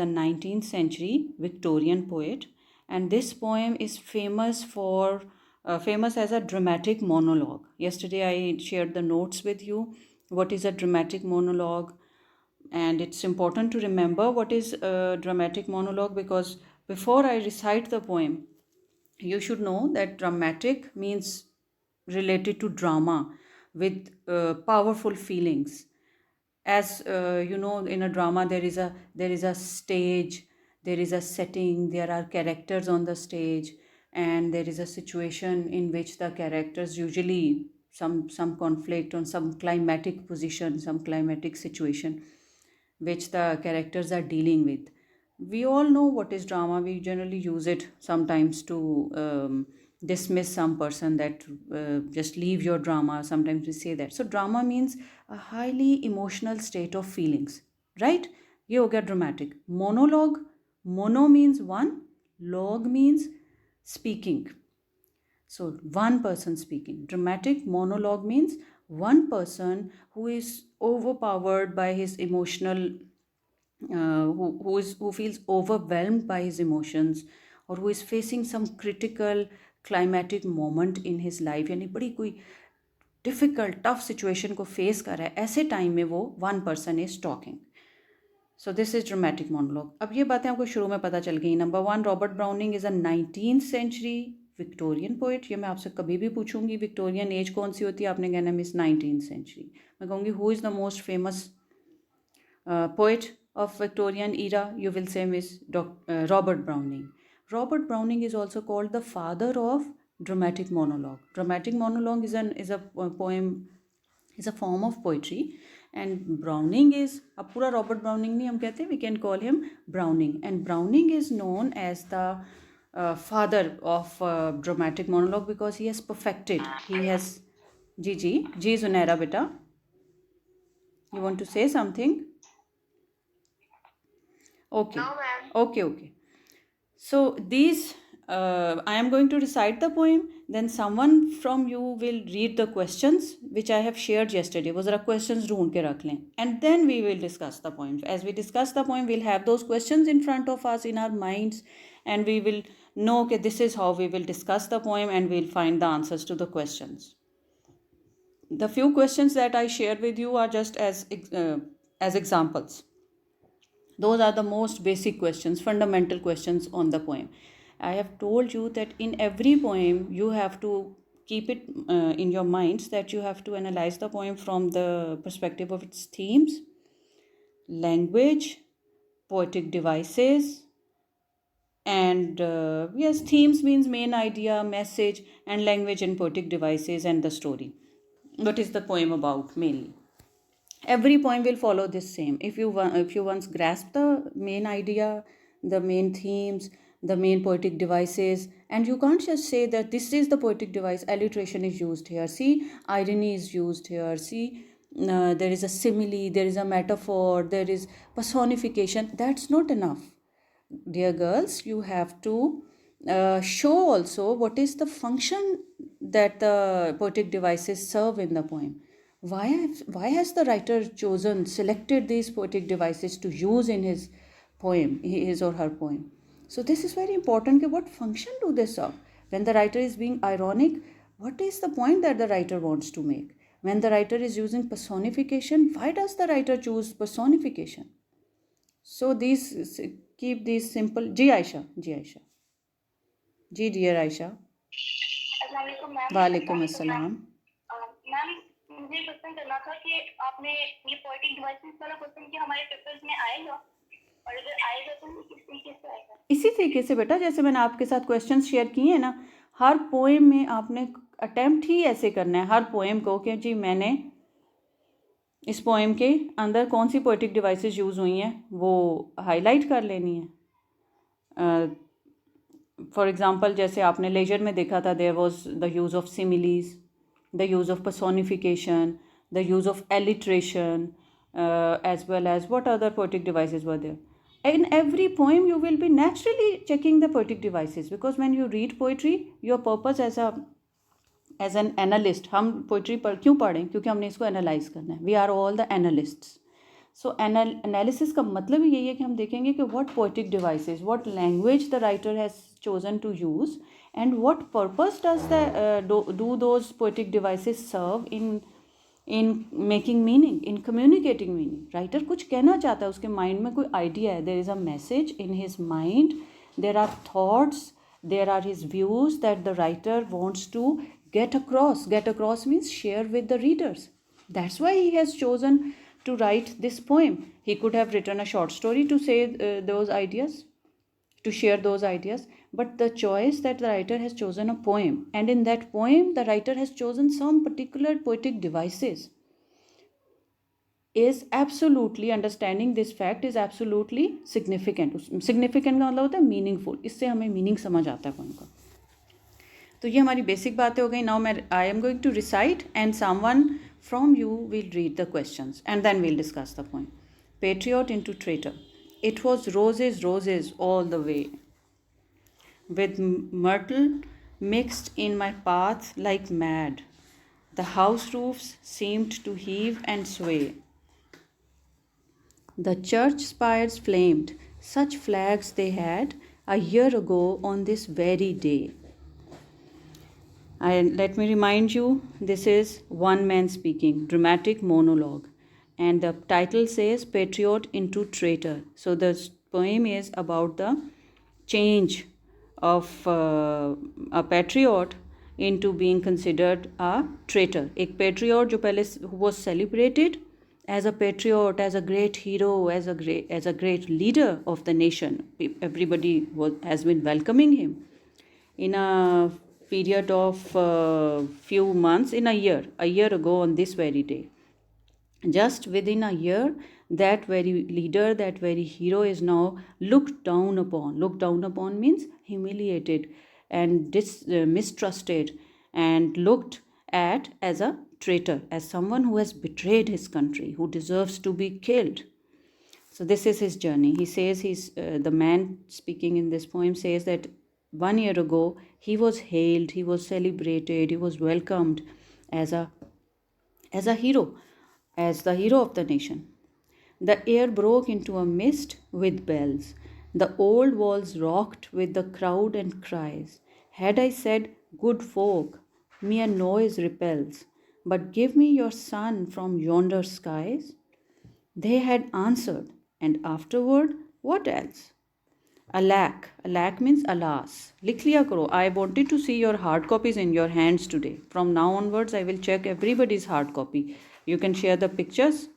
the 19th century Victorian poet, and this poem is famous as a dramatic monologue. Yesterday I shared the notes with you. What is a dramatic monologue? And it's important to remember what is a dramatic monologue, because before I recite the poem, you should know that dramatic means related to drama with powerful feelings. As you know, in a drama there is a stage, there is a setting, there are characters on the stage, and there is a situation in which the characters, usually some conflict on some climatic position, some climatic situation which the characters are dealing with. We all know what is drama. We generally use it sometimes to dismiss some person, that just leave your drama. Sometimes we say that. So drama means a highly emotional state of feelings, right? ये हो गया dramatic. Monologue, mono means one, log means speaking. So one person speaking. Dramatic monologue means one person who is overpowered by his emotional, who feels overwhelmed by his emotions, or who is facing some critical climatic moment in his life, यानी बड़ी कोई difficult tough situation को face कर रहा है, ऐसे time में वो one person is talking. So this is dramatic monologue. अब ये बातें आपको शुरू में पता चल गई. Number 1, Robert Browning is a 19th century Victorian poet. ये मैं आपसे कभी भी पूछूंगी विक्टोरियन एज कौन सी होती है, आपने कहना मिस 19th सेंचुरी. मैं कहूँगी who is the most famous poet of Victorian era, you will say Miss Robert Browning. Robert Browning is also called the father of dramatic monologue. Dramatic monologue is a poem, is a form of poetry, and Browning is अब पूरा Robert Browning नहीं हम कहते, we can call him Browning, and Browning is known as the father of dramatic monologue because he has perfected. He has ji Zunaira beta, you want to say something? Okay. No, ma'am. Okay. So these, I am going to recite the poem. Then someone from you will read the questions which I have shared yesterday. वो ज़रा questions ढूंढ के रख लें. And then we will discuss the poem. As we discuss the poem, we'll have those questions in front of us in our minds, and we will know that this is how we will discuss the poem, and we'll find the answers to the questions. The few questions that I shared with you are just as examples. Those are the most basic questions, fundamental questions on the poem. I have told you that in every poem you have to keep it in your minds that you have to analyze the poem from the perspective of its themes, language, poetic devices, and yes, themes means main idea, message, and language and poetic devices, and the story. What is the poem about mainly? Every poem will follow this same. If you once grasp the main idea, the main themes, the main poetic devices, and you can't just say that this is the poetic device, alliteration is used here, see, irony is used here, see, there is a simile, there is a metaphor, there is personification. That's not enough, dear girls. You have to show also what is the function that the poetic devices serve in the poem. Why has the writer selected these poetic devices to use in his poem, his or her poem? So this is very important. What function do they serve? When the writer is being ironic, what is the point that the writer wants to make? When the writer is using personification, why does the writer choose personification? So keep these simple. Ji Aisha. Ji dear Aisha. वालेकुम अस्सलाम. Ma'am, मुझे question करना था कि आपने ये poetic devices वाला question कि हमारे पेपर्स में आएगा, और अगर आएगा तो किस तरीके से आएगा? इसी तरीके से बेटा, जैसे मैंने आपके साथ क्वेश्चंस शेयर किए हैं ना, हर पोएम में आपने अटेम्प्ट ही ऐसे करना है हर पोएम को कि जी मैंने इस पोएम के अंदर कौन सी पोएटिक डिवाइसेस यूज़ हुई हैं वो हाईलाइट कर लेनी है. फॉर एग्ज़ाम्पल, जैसे आपने लेजर में देखा था, there was the use of similes, the use of personification, the use of alliteration, as well as what other poetic devices were there. In every poem you will be naturally checking the poetic devices, because when you read poetry, your purpose as an analyst, हम poetry क्यों पढ़ें? क्योंकि हमने इसको analyze करना है. We are all the analysts. So analysis का मतलब ही यही है कि हम देखेंगे कि what poetic devices, what language the writer has chosen to use, and what purpose does do those poetic devices serve in making meaning, in communicating meaning. Writer कुछ कहना चाहता है, उसके माइंड में कोई आइडिया है, there is a message in his mind, there are thoughts, there are his views that the writer wants to get across. Get across means share with the readers. That's why he has chosen to write this poem. He could have written a short story to say those ideas, to share those ideas, but the choice that the writer has chosen a poem, and in that poem the writer has chosen some particular poetic devices, is absolutely, understanding this fact is absolutely significant. Significant का मतलब होता है meaningful, इससे हमें meaning समझ आता है poem का. तो ये हमारी बेसिक बातें हो गई. नाउ मैं I am going to recite and someone from you will read the questions and then we'll discuss the poem. Patriot into Traitor. It was roses, roses all the way, with myrtle mixed in my path like mad. The house roofs seemed to heave and sway. The church spires flamed, such flags they had a year ago on this very day. And let me remind you, this is one man speaking, dramatic monologue. And the title says Patriot into Traitor. So the poem is about the change of a patriot into being considered a traitor. एक patriot जो पहले was celebrated as a patriot, as a great hero, as a great leader of the nation. Everybody has been welcoming him in a period of few months, in a year ago on this very day. Just within a year, that very leader, that very hero is now looked down upon. Looked down upon means humiliated and mistrusted and looked at as a traitor, as someone who has betrayed his country, who deserves to be killed. So this is his journey. He says the man speaking in this poem says that 1 year ago he was hailed, he was celebrated, he was welcomed as a hero, as the hero of the nation. The air broke into a mist with bells. The old walls rocked with the crowd and cries. Had I said, good folk, mere noise repels, but give me your son from yonder skies? They had answered, and afterward, what else? Alack means alas. लिख लिया करो. I wanted to see your hard copies in your hands today. From now onwards, I will check everybody's hard copy. You can share the pictures.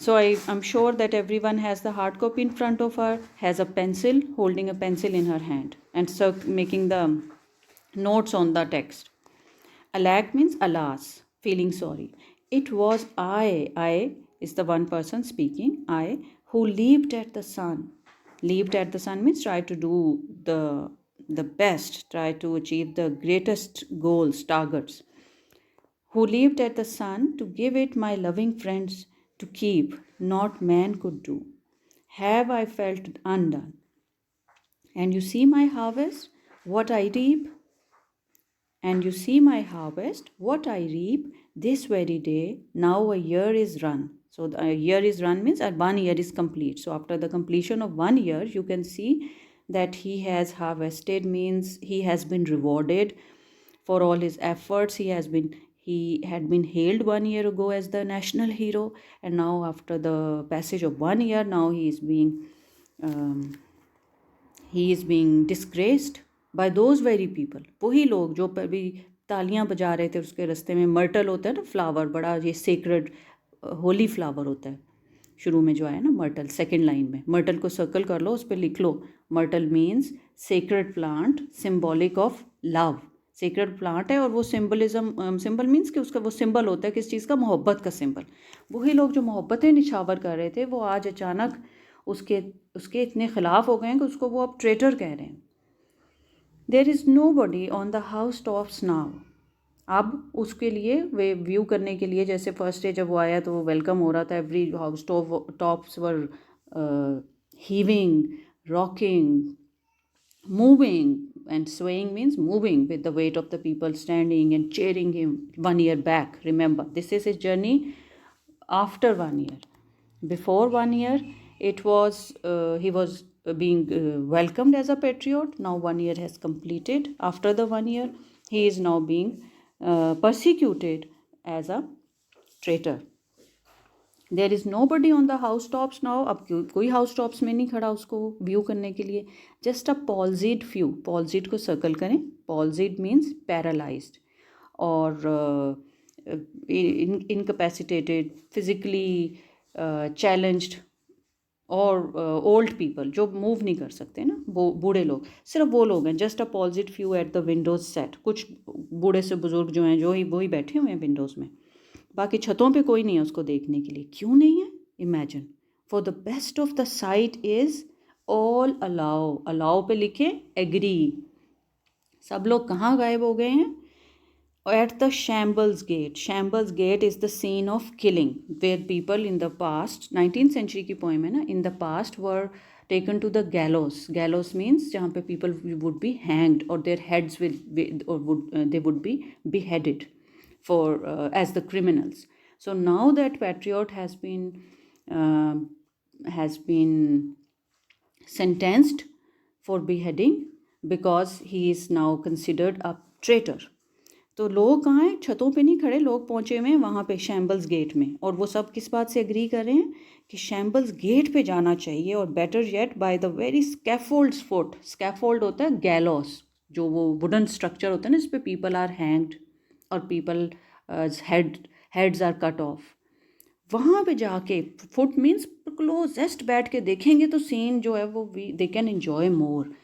So I'm sure that everyone has the hard copy in front of her, has a pencil, holding a pencil in her hand, and so making the notes on the text. Alack means alas, feeling sorry. It was I is the one person speaking, I, who leaped at the sun. Leaped at the sun means try to do the best, try to achieve the greatest goals, targets. Who leaped at the sun to give it my loving friends to keep, not man could do. Have I felt undone? And you see my harvest, what I reap? And you see my harvest, what I reap this very day. Now a year is run. So a year is run means 1 year is complete. So after the completion of 1 year, you can see that he has harvested, means he has been rewarded for all his efforts. He had been hailed 1 year ago as the national hero, and now after the passage of 1 year, now he is being disgraced by those very people. वही लोग जो भी तालियां बजा रहे थे उसके रास्ते में. मर्टल होता है ना, फ्लावर, बड़ा ये सेक्रेड होली फ्लावर होता है. शुरू में जो आया ना मर्टल, सेकेंड लाइन में मर्टल को सर्कल कर लो, उस पर लिख लो myrtle means sacred plant, symbolic of love. Sacred plant है और वो सिंबल मीन्स कि उसका वो सिंबल होता है किस चीज़ का, मोहब्बत का सिंबल. वही लोग जो मोहब्बतें निछावर कर रहे थे वो आज अचानक उसके इतने खिलाफ हो गए हैं कि उसको वो अब ट्रेटर कह रहे हैं. There is nobody on the house tops now. अब उसके लिए वे व्यू करने के लिए, जैसे फर्स्ट डे जब वो आया तो वो वेलकम हो रहा था, every house tops were heaving, rocking, moving, and swaying means moving with the weight of the people standing and cheering him 1 year back. Remember, this is his journey after 1 year. Before 1 year, it was he was being welcomed as a patriot. Now 1 year has completed. After the 1 year, he is now being persecuted as a traitor. There is nobody on the house tops now. अब कोई house tops में नहीं खड़ा उसको view करने के लिए. Just a palsied few. पॉल्जिड को सर्कल करें. पॉल्जिड मीन्स पैरालाइज्ड और इनकैपेसिटेटेड, फिजिकली चैलेंज्ड और ओल्ड पीपल जो मूव नहीं कर सकते ना, वो बूढ़े लोग, सिर्फ वो लोग हैं. Just a palsied few at the windows set. कुछ बूढ़े से बुजुर्ग जो हैं जो ही वही बैठे हुए हैं विंडोज़ में. बाकी छतों पे कोई नहीं है उसको देखने के लिए. क्यों नहीं है? Imagine. For the best of the site is all allow. Allow पे लिखे एग्री. सब लोग कहाँ गायब हो गए हैं? At the Shambles Gate. Shambles Gate is the scene of killing where people in the past, 19th century की poem है ना, in the past were taken to the gallows. Gallows means जहाँ पे people would be hanged or their heads will be, or would they would be beheaded for as the criminals. So now that Patriot has been sentenced for beheading because he is now considered a traitor. तो लोग कहाँ हैं? छतों पे नहीं खड़े. लोग पहुँचे हुए हैं वहाँ पे शैम्बल्स गेट में. और वो सब किस बात से एग्री कर रहे हैं? कि शैम्बल्स गेट पे जाना चाहिए, और better yet by the very scaffolds foot. Scaffold होता है गैलोस, जो वो वुडन स्ट्रक्चर होता है ना, इस पर पीपल आर हैंग्ड और people heads are cut off. वहाँ पे जाके, फुट मीन्स क्लोजेस्ट, बैठ के देखेंगे तो सीन जो है वो they can enjoy more.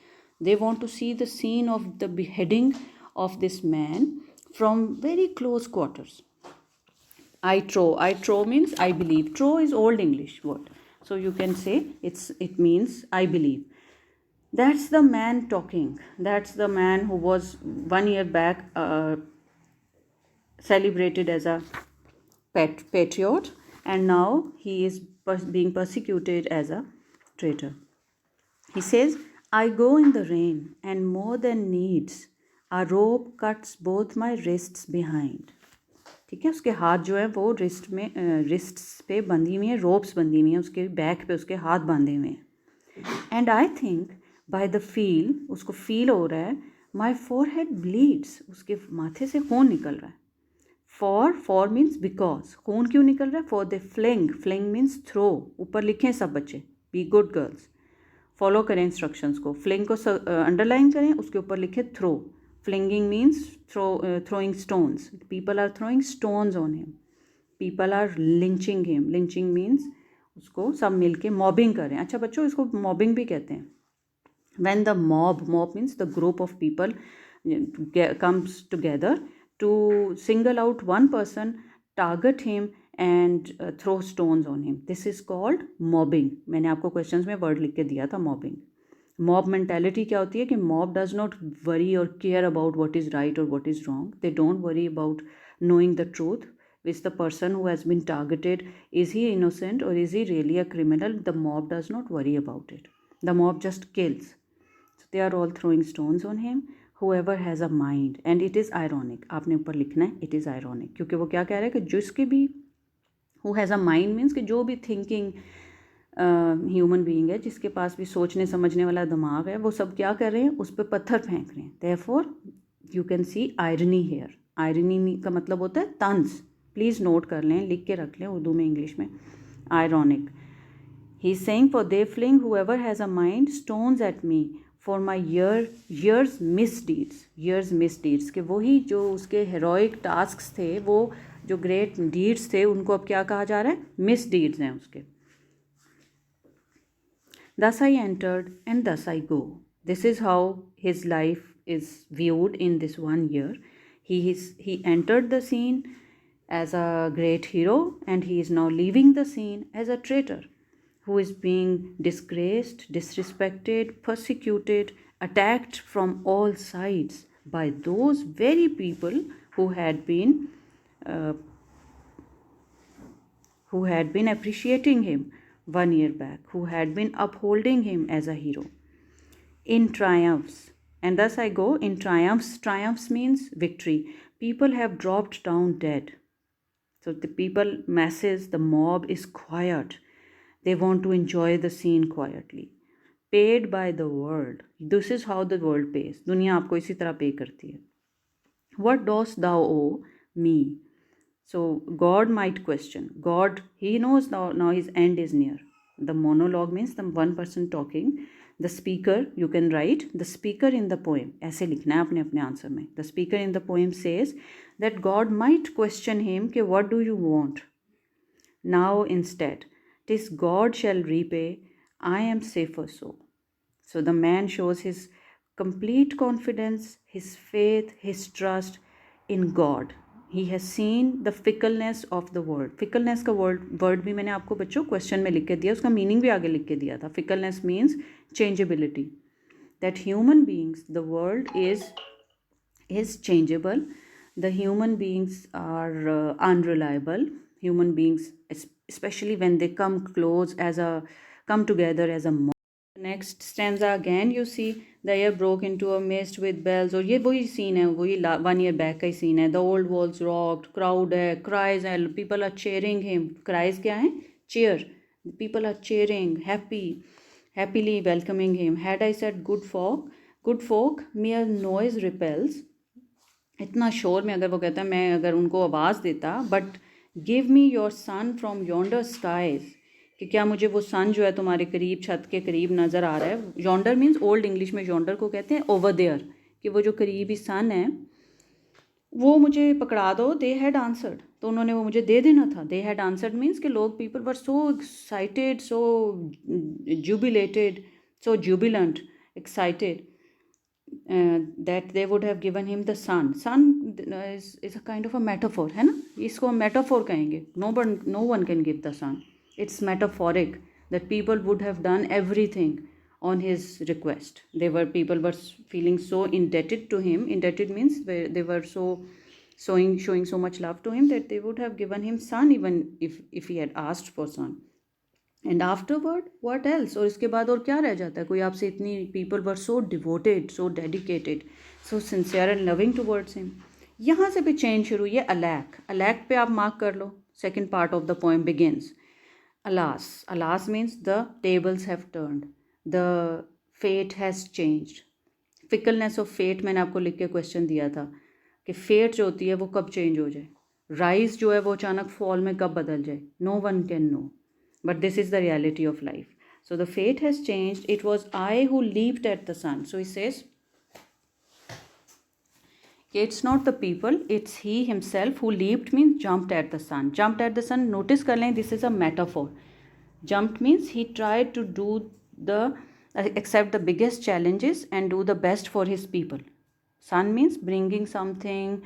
They want to see the scene of the beheading of this man from very close quarters. I trow means I believe. Trow is old English word, so you can say it means I believe. That's the man talking. That's the man who was 1 year back celebrated as a patriot, and now he is being persecuted as a traitor. He says, I go in the rain, and more than needs, a rope cuts both my wrists behind. ठीक है, उसके हाथ जो है वो रिस्ट्स पे बंधी हुई हैं, रोप्स बंधी हुई हैं, उसके बैक पे उसके हाथ बांधे हुए हैं. And I think by the feel, उसको फील हो रहा है, माई फोर हेड ब्लीड्स, उसके माथे से खून निकल रहा है. For means because. खून क्यों निकल रहा है? For the fling means throw. ऊपर लिखें सब बच्चे, बी गुड गर्ल्स, फॉलो करें इंस्ट्रक्शंस को. फ्लिंग को अंडरलाइन करें, उसके ऊपर लिखे throw. Flinging means throwing stones. People are throwing stones on him. People are lynching him. Lynching means उसको सब मिलके mobbing कर रहे हैं. अच्छा बच्चों, इसको mobbing भी कहते हैं. When the mob means the group of people comes together to single out one person, target him and throw stones on him. This is called mobbing. मैंने आपको questions में word लिख के दिया था mobbing. मॉब मेंटेलिटी क्या होती है? कि मॉब डज नॉट वरी और care about what is right और what is wrong. They don't worry about knowing the truth. Is the person who has been targeted, is he innocent or is he really a criminal? The mob does not worry about it. The mob just kills. So they are all throwing stones on him. Whoever has a mind, and it is ironic. आपने ऊपर लिखना है it is ironic, क्योंकि वो क्या कह रहा है कि जिसके भी who has a mind means कि जो भी thinking ह्यूमन बीइंग है, जिसके पास भी सोचने समझने वाला दिमाग है, वो सब क्या कर रहे हैं? उस पर पत्थर फेंक रहे हैं. Therefore you can see irony here. Irony का मतलब होता है तंज. प्लीज़ नोट कर लें, लिख के रख लें उर्दू में, इंग्लिश में. Ironic. He is saying, for they fling whoever has a mind stones at me for my years misdeeds. कि वही जो उसके हेरोइक टास्क थे, वो जो ग्रेट डीड्स थे, उनको अब क्या कहा जा रहा है? मिसडीड्स हैं उसके. Thus I entered and thus I go. This is how his life is viewed in this 1 year. He entered the scene as a great hero, and he is now leaving the scene as a traitor who is being disgraced, disrespected, persecuted, attacked from all sides by those very people who had been appreciating him 1 year back, who had been upholding him as a hero. In triumphs, and thus I go in triumphs. Triumphs means victory. People have dropped down dead. So the people, masses, the mob is quiet. They want to enjoy the scene quietly. Paid by the world. This is how the world pays. दुनिया आपको इसी तरह पे करती है. What dost thou owe me? So God might question. God, he knows now his end is near. The monologue means the one person talking. The speaker, you can write, the speaker in the poem. ऐसे लिखना है अपने अपने answer में. The speaker in the poem says that God might question him कि what do you want? Now instead, 'tis God shall repay, I am safer so. So the man shows his complete confidence, his faith, his trust in God. He has seen the fickleness of the world. Fickleness का word भी मैंने आपको बच्चों question में लिख के दिया, उसका मीनिंग भी आगे लिख के दिया था. Fickleness means changeability. That human beings, the world is changeable. The human beings are unreliable. Human beings, especially when they come together as a mob. Next stanza again you see the air broke into a mist with bells. और ये वही scene है, वही 1 year back का ही scene है. The old walls rocked, crowd है, cries है, people are cheering him. Cries क्या है? Cheer. People are cheering, happily welcoming him. Had I said good folk, mere noise repels. इतना शोर में अगर वो कहता है, मैं अगर उनको आवाज़ देता, but give me your sun from yonder skies, कि क्या मुझे वो सन जो है तुम्हारे करीब छत के करीब नज़र आ रहा है. योंडर मीन्स ओल्ड इंग्लिश में योंडर को कहते हैं ओवर देयर, कि वो जो करीबी सन है वो मुझे पकड़ा दो. दे हैड आंसर्ड, तो उन्होंने वो मुझे दे देना था. दे हैड आंसर्ड मीन्स कि लोग, people were so excited, so jubilated, so jubilant, excited, that they would have given him the sun. Sun is a kind of a metaphor, है ना. इसको metaphor कहेंगे. No one can give the sun. It's metaphoric that people would have done everything on his request. People were feeling so indebted to him. Indebted means they were so showing so much love to him that they would have given him sun even if he had asked for sun. And afterward, what else? और इसके बाद और क्या रह जाता है? कोई आपसे इतनी, people were so devoted, so dedicated, so sincere and loving towards him. यहाँ से भी चेंज शुरू हुई है. alack पे आप मार्क कर लो. Second part of the poem begins. Alas means the tables have turned, the fate has changed. Fickleness of fate मैंने आपको लिख के क्वेश्चन दिया था कि फेट जो होती है वो कब चेंज हो जाए. राइज जो है वो अचानक फॉल में कब बदल जाए. No one can know. But this is the reality of life. So the fate has changed. It was I who leaped at the sun. So he says, it's not the people, it's he himself who leaped means jumped at the sun. Jumped at the sun, notice कर लें, this is a metaphor. Jumped means he tried to do accept the biggest challenges and do the best for his people. Sun means bringing something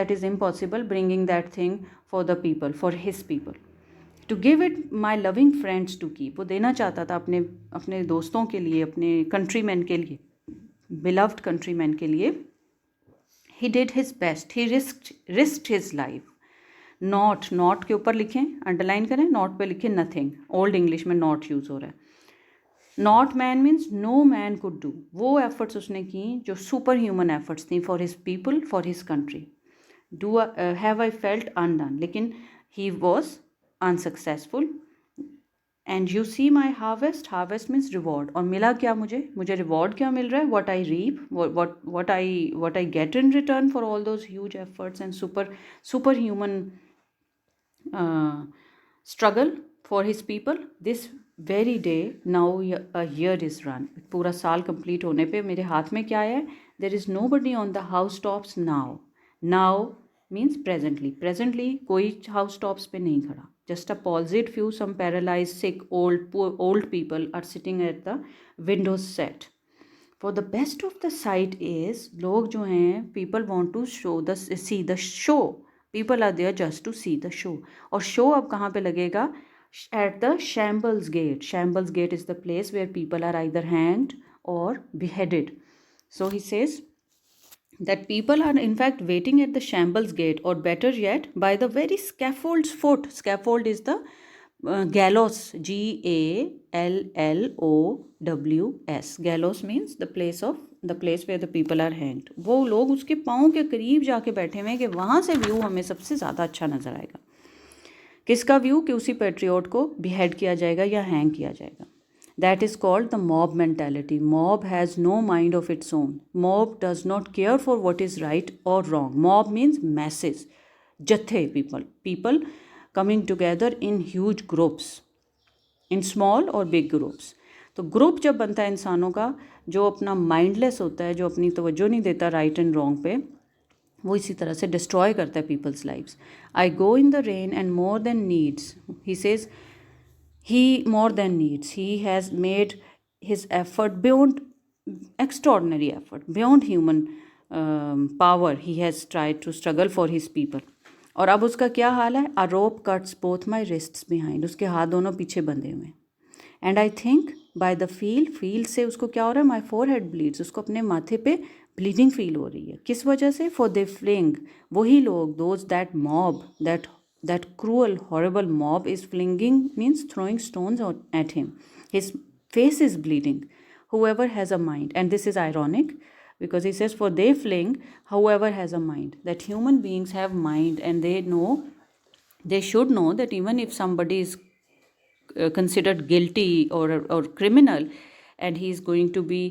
that is impossible, bringing that thing for the people, for his people. To give it my loving friends to keep, वो देना चाहता था अपने दोस्तों के लिए, अपने countryman के लिए, बिलव्ड कंट्रीमैन के लिए. He did his best, he risked his life. Nought के ऊपर लिखें, अंडरलाइन करें, नॉट पे लिखें नथिंग. ओल्ड इंग्लिश में नॉट यूज़ हो रहा है. Nought man means no man could do. वो एफर्ट्स उसने की जो सुपर ह्यूमन एफर्ट्स थी for his people, for his country. Have I felt undone, लेकिन he was unsuccessful. And you see my harvest means reward. और मिला क्या मुझे reward क्या मिल रहा है? What I reap, what I get in return for all those huge efforts and superhuman struggle for his people. This very day now a year is run. पूरा साल complete होने पे मेरे हाथ में क्या है? There is nobody on the housetops now. Now means presently कोई housetops पे नहीं खड़ा. Just a palsied few, some paralyzed, sick, old people are sitting at the windows set. For the best of the sight is, लोग जो हैं, people want to see the show. People are there just to see the show. और show अब कहाँ पे लगेगा? At the Shambles Gate. Shambles Gate is the place where people are either hanged or beheaded. So he says that people are in fact waiting at the Shambles Gate, or better yet, by the very scaffold's foot. Scaffold is the gallows, GALLOWS. Gallows means the place where the people are hanged. वो लोग उसके पाँव के करीब जाके बैठे हुए हैं कि वहाँ से व्यू हमें सबसे ज़्यादा अच्छा नज़र आएगा. किसका व्यू? कि उसी पेट्रियोट को बिहेड किया जाएगा या हैंग किया जाएगा. That is called the mob mentality. Mob has no mind of its own. Mob does not care for what is right or wrong. Mob means masses, jathe people coming together in huge groups, in small or big groups. तो group जब बनता है इंसानों का, जो अपना mindless होता है, जो अपनी तवज्जो नहीं देता राइट एंड रॉन्ग पे, वो इसी तरह से डिस्ट्रॉय करता है people's lives. I go in the rain and more than needs, he says, he more than needs, he has made his effort beyond, extraordinary effort beyond human power. He has tried to struggle for his people. और अब उसका क्या हाल है? a rope cuts both my wrists behind, उसके हाथ दोनों पीछे बंधे हुए. And I think by the feel से उसको क्या हो रहा है? माई फोर हेड ब्लीड्स, उसको अपने माथे पे ब्लीडिंग फील हो रही है. किस वजह से? फॉर दे फ्लिंग, वही लोग, those that mob, that cruel horrible mob is flinging, means throwing stones at him. His face is bleeding. Whoever has a mind, and this is ironic because he says, for they fling, whoever has a mind, that human beings have mind, and they should know that even if somebody is considered guilty or criminal, and he is going to be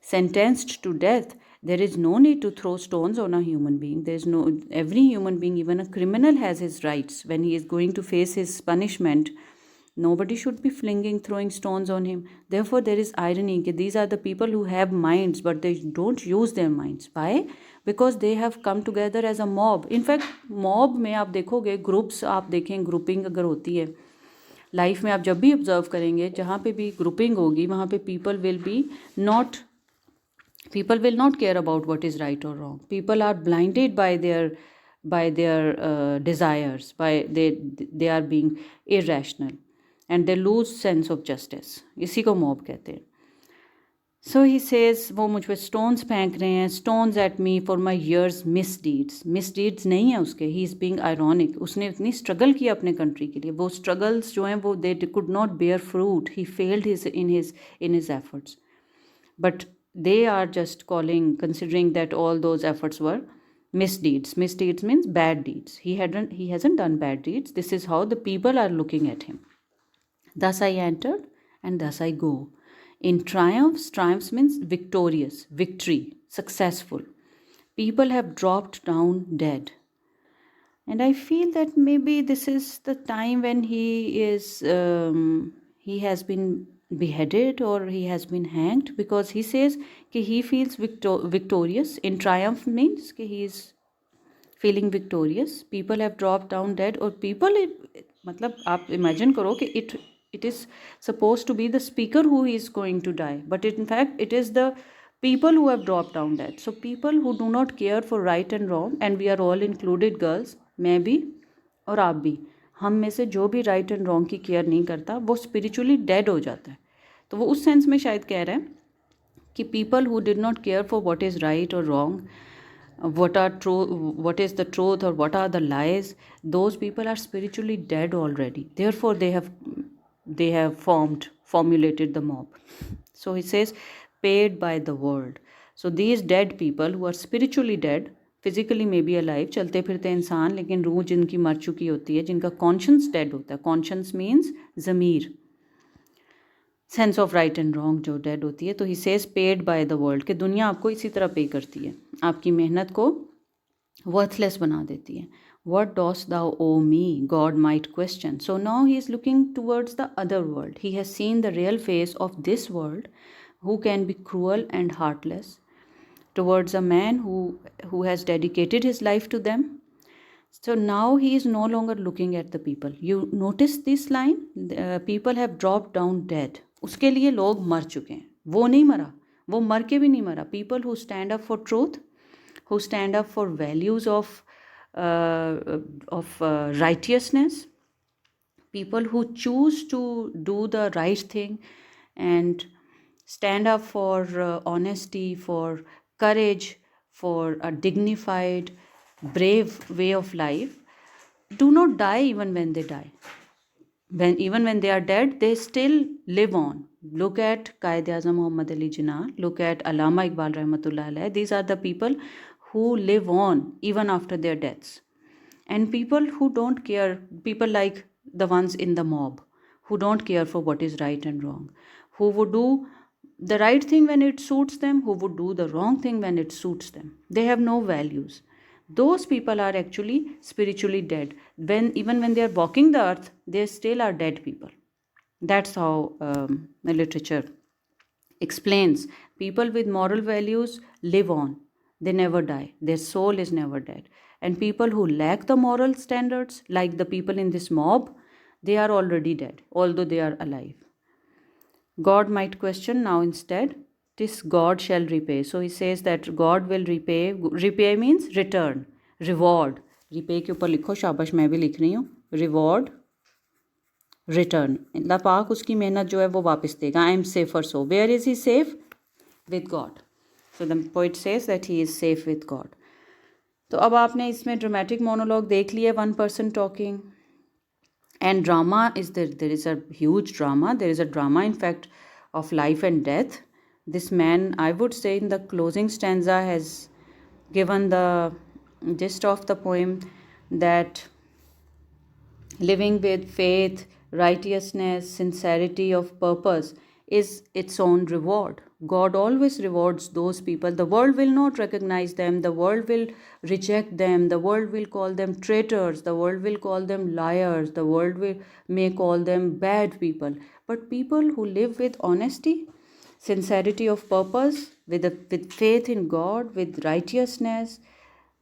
sentenced to death, there is no need to throw stones on a human being. Every human being, even a criminal, has his rights. When he is going to face his punishment, nobody should be throwing stones on him. Therefore there is irony that these are the people who have minds, but they don't use their minds. Why? Because they have come together as a mob. In fact, mob में आप देखोगे, groups आप देखें, grouping अगर होती है life में, आप जब भी ऑब्जर्व करेंगे, जहाँ पे भी ग्रुपिंग होगी वहाँ पे people will not care about what is right or wrong. People are blinded by their desires, they are being irrational, and they lose sense of justice. इसी को mob कहते हैं. So he says, वो मुझ पे stones फेंक रहे हैं, stones at me for my years misdeeds नहीं है उसके. he is being ironic. उसने इतनी struggle की अपने country के लिए, वो struggles जो हैं वो they could not bear fruit. he failed in his efforts, but they are just considering that all those efforts were misdeeds. Misdeeds means bad deeds. He hasn't done bad deeds. This is how the people are looking at him. Thus I entered, and thus I go. In triumphs means victorious, victory, successful. People have dropped down dead. And I feel that maybe this is the time when he has been beheaded or he has been hanged, because he says कि he feels victorious. In triumph means कि he is feeling victorious. People have dropped down dead, और people, मतलब आप imagine करो कि it is supposed to be the speaker who is going to die, but in fact it is the people who have dropped down dead. So people who do not care for right and wrong, and we are all included, girls, मैं भी और आप भी, हम में से जो भी राइट एंड रॉन्ग की केयर नहीं करता वो स्पिरिचुअली डेड हो जाता है. तो वो उस सेंस में शायद कह रहे हैं कि people who did not care for what is right और wrong, what is the truth or what are the lies, those people are spiritually dead already. Therefore they have formulated the mob. So he says, paid by the world. So these dead people who are spiritually dead, physically may be alive, चलते फिरते इंसान, लेकिन रूह जिनकी मर चुकी होती है, जिनका कॉन्शंस डेड होता है. Conscience means Zamir, sense of right and wrong जो डेड होती है. तो he says paid by the world, कि दुनिया आपको इसी तरह पे करती है, आपकी मेहनत को वर्थलेस बना देती है. What dost thou owe me? God might question. So now he is looking towards the other world. He has seen the real face of this world, who can be cruel and heartless, towards a man who has dedicated his life to them. So now he is no longer looking at the people. You notice this line, people have dropped down dead. उसके लिए लोग मर चुके हैं, वो नहीं मरा, वो मर के भी नहीं मरा. People who stand up for truth, who stand up for values of righteousness, people who choose to do the right thing and stand up for honesty, for courage, for a dignified, brave way of life, do not die even when they die. Even when they are dead, they still live on. Look at Qaid-e-Azam Muhammad Ali Jinnah, look at Allama Iqbal Rahmatullah Alayh. These are the people who live on even after their deaths. And people who don't care, people like the ones in the mob who don't care for what is right and wrong, who would do the right thing when it suits them, who would do the wrong thing when it suits them, they have no values. Those people are actually spiritually dead. When even when they are walking the earth, they still are dead people. That's how the literature explains. People with moral values live on, they never die, their soul is never dead. And people who lack the moral standards, like the people in this mob, they are already dead, although they are alive. God might question now instead, this God shall repay. So he says that God will repay. Repay means return, reward. Repay के ऊपर लिखो, शाबाश मैं भी लिख रही हूँ. Reward, return. अल्लाह पाक उसकी मेहनत जो है वो वापस देगा. I am safer so. Where is he safe? With God. So the poet says that he is safe with God. तो अब आपने इसमें ड्रामेटिक मोनोलॉग देख लिया, one person talking. And drama is there is a huge drama. There is a drama, in fact, of life and death. This man, I would say, in the closing stanza has given the gist of the poem, that living with faith, righteousness, sincerity of purpose is its own reward. God always rewards those people. The world will not recognize them. The world will reject them. The world will call them traitors. The world will call them liars. The world may call them bad people. But people who live with honesty, sincerity of purpose, with faith in God, with righteousness,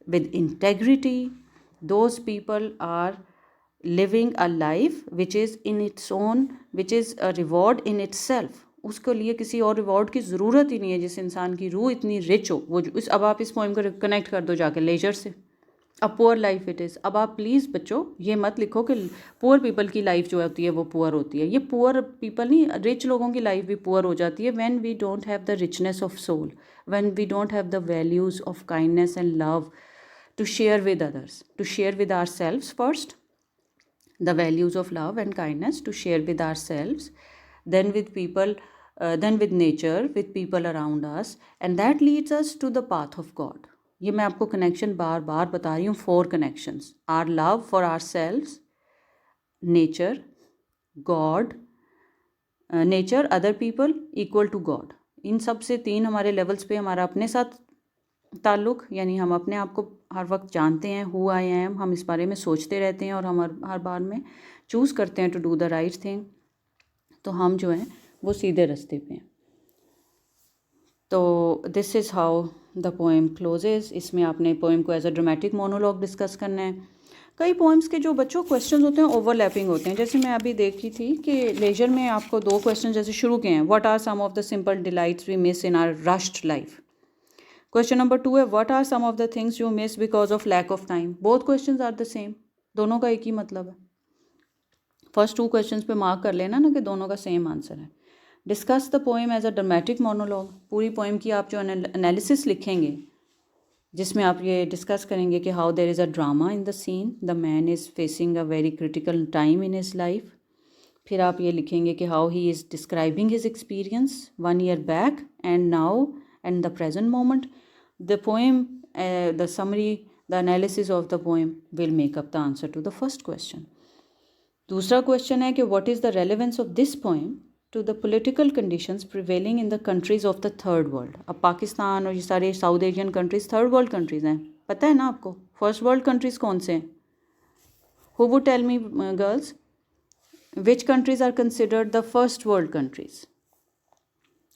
with integrity, those people are living a life which is in its own, which is a reward in itself. उसके लिए किसी और reward की ज़रूरत ही नहीं है. जिस इंसान की रूह इतनी रिच हो, वो इस अब आप इस पोइम को कनेक्ट कर दो जाके लेजर से. A poor life it is. अब आप प्लीज़ बच्चों ये मत लिखो कि पुअर पीपल की लाइफ जो होती है वो पुअर होती है. ये पुअर पीपल नहीं, रिच लोगों की लाइफ भी पुअर हो जाती है when we don't have the richness of soul, when we don't have the values of kindness and love to share with others, to share with ourselves first, the values of love and kindness, to share with ourselves, then with people, then with nature, with people around us, and that leads us to the path of God. ये मैं आपको connection बार बार बता रही हूँ. 4 connections: our love for ourselves, nature, God, nature, other people, equal to God. इन सब से 3 हमारे levels पे हमारा अपने साथ ताल्लुक़, यानी हम अपने आप को हर वक्त जानते हैं, हु आई एम, हम इस बारे में सोचते रहते हैं और हम हर बार में चूज़ करते हैं to do the right thing. तो हम जो हैं वो सीधे रास्ते पे हैं. तो this is how the poem closes. इसमें आपने पोएम को as a dramatic monologue discuss करना है. कई पोएम्स के जो बच्चों क्वेश्चन होते हैं ओवरलैपिंग होते हैं. जैसे मैं अभी देखी थी कि लेजर में आपको 2 क्वेश्चन जैसे शुरू किए हैं. What are some of the simple delights we miss in our rushed life. Question number 2 है what are some of the things you miss because of lack of time. Both questions are the same. दोनों का एक ही मतलब है. First 2 questions पे mark कर लेना ना कि दोनों का सेम आंसर है. Discuss the poem as a dramatic monologue. पूरी पोएम की आप जो एनालिसिस लिखेंगे, जिसमें आप ये डिस्कस करेंगे कि how there is a drama in the scene, the man is facing a very critical time in his life. फिर आप ये लिखेंगे कि how he is describing his experience 1 year back and now and the present moment. The poem, the summary, the analysis of the poem will make up the answer to the first question. दूसरा question है कि what is the relevance of this poem to the political conditions prevailing in the countries of the third world. अब पाकिस्तान और ये सारे south Asian countries third world countries हैं, पता है ना आपको. फर्स्ट वर्ल्ड कंट्रीज़ कौन से हैं? Who would tell me, girls, which countries are considered the first world countries?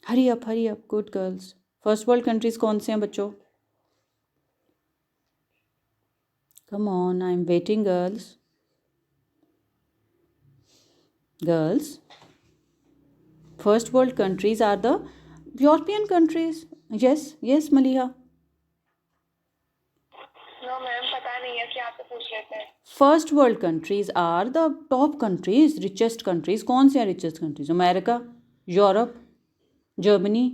Hurry up, good girls. First world countries कौन से हैं बच्चों? Come on, I am waiting girls. Girls, first world countries are the European countries. Yes Maliha. No ma'am, पता नहीं है, क्या आपसे पूछ रहे थे. First world countries are the top countries, richest countries. कौन से हैं richest countries? America, Europe, Germany,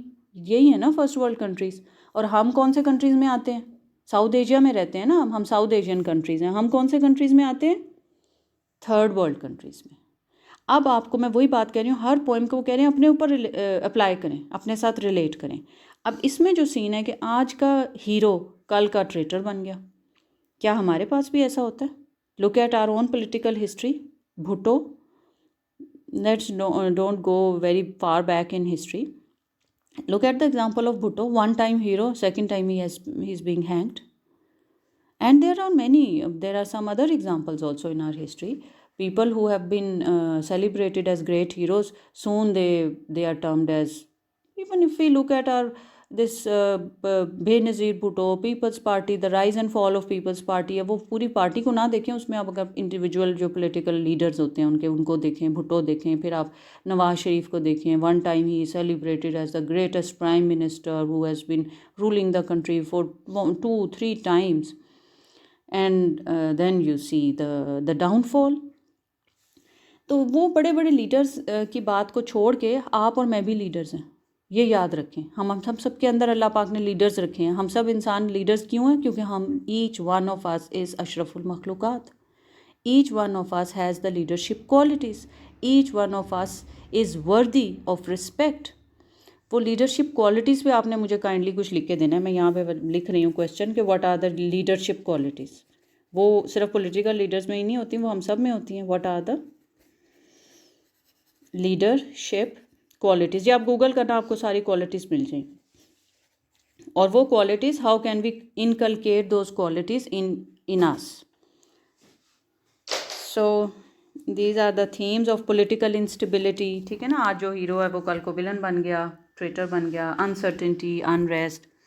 यही है ना फर्स्ट वर्ल्ड कंट्रीज़. और हम कौन से कंट्रीज़ में आते हैं? साउथ एशिया में रहते हैं ना हम साउथ एशियन कंट्रीज़ हैं. हम कौन से कंट्रीज़ में आते हैं? थर्ड वर्ल्ड कंट्रीज़ में. अब आपको मैं वही बात कह रही हूँ, हर पोएम को वो कह रहे हैं अपने ऊपर अप्लाई करें, अपने साथ रिलेट करें. अब इसमें जो सीन है कि आज का हीरो कल का ट्रेटर बन गया. क्या हमारे पास भी ऐसा होता है? Look at our own political history. Bhutto, don't go very far back in history. Look at the example of Bhutto, one time hero, second time he's being hanged. And there are many, there are some other examples also in our history. People who have been celebrated as great heroes, soon they are termed as, even if we look at our this Benazir Bhutto, People's Party, the rise and fall of People's Party, अब वो पूरी party को ना देखें, उसमें आप अगर individual जो पॉलिटिकल लीडर्स होते हैं उनको देखें, भुट्टो देखें, फिर आप नवाज शरीफ को देखें. One time he celebrated as the greatest prime minister who has been ruling the country for 2-3 times. And then you see the downfall. तो वो बड़े बड़े लीडर्स की बात को छोड़ के आप और मैं भी लीडर्स हैं, ये याद रखें. हम सब के अंदर अल्लाह पाक ने लीडर्स रखे हैं. हम सब इंसान लीडर्स क्यों हैं? क्योंकि हम each one of us is अशरफुल मखलूक़ात. Each one of us has the leadership qualities. Each one of us is worthy of respect. वो लीडरशिप क्वालिटीज़ पे आपने मुझे काइंडली कुछ लिख के देना है. मैं यहाँ पे लिख रही हूँ क्वेश्चन कि what are the leadership qualities. वो सिर्फ पॉलिटिकल लीडर्स में ही नहीं होती, वो हम सब में होती हैं. What are the leadership qualities. ये आप गूगल करना, आपको सारी क्वालिटीज़ मिल जाएंगी. और वो qualities, how can we inculcate those qualities in us. So these are the themes of political instability. ठीक है ना. आज जो हीरो है वो कल को विलन बन गया, ट्रेटर बन गया. Uncertainty, unrest,